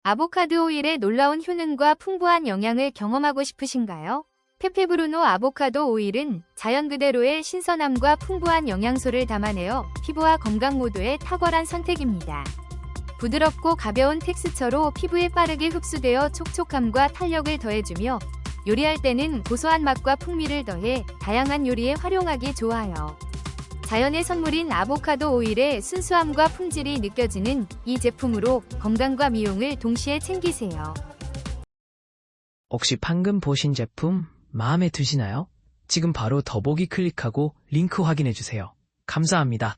아보카도 오일의 놀라운 효능과 풍부한 영양을 경험하고 싶으신가요? 페페브루노 아보카도 오일은 자연 그대로의 신선함과 풍부한 영양소를 담아내어 피부와 건강 모두에 탁월한 선택입니다. 부드럽고 가벼운 텍스처로 피부에 빠르게 흡수되어 촉촉함과 탄력을 더해주며 요리할 때는 고소한 맛과 풍미를 더해 다양한 요리에 활용하기 좋아요. 자연의 선물인 아보카도 오일의 순수함과 품질이 느껴지는 이 제품으로 건강과 미용을 동시에 챙기세요. 혹시 방금 보신 제품 마음에 드시나요? 지금 바로 더보기 클릭하고 링크 확인해주세요. 감사합니다.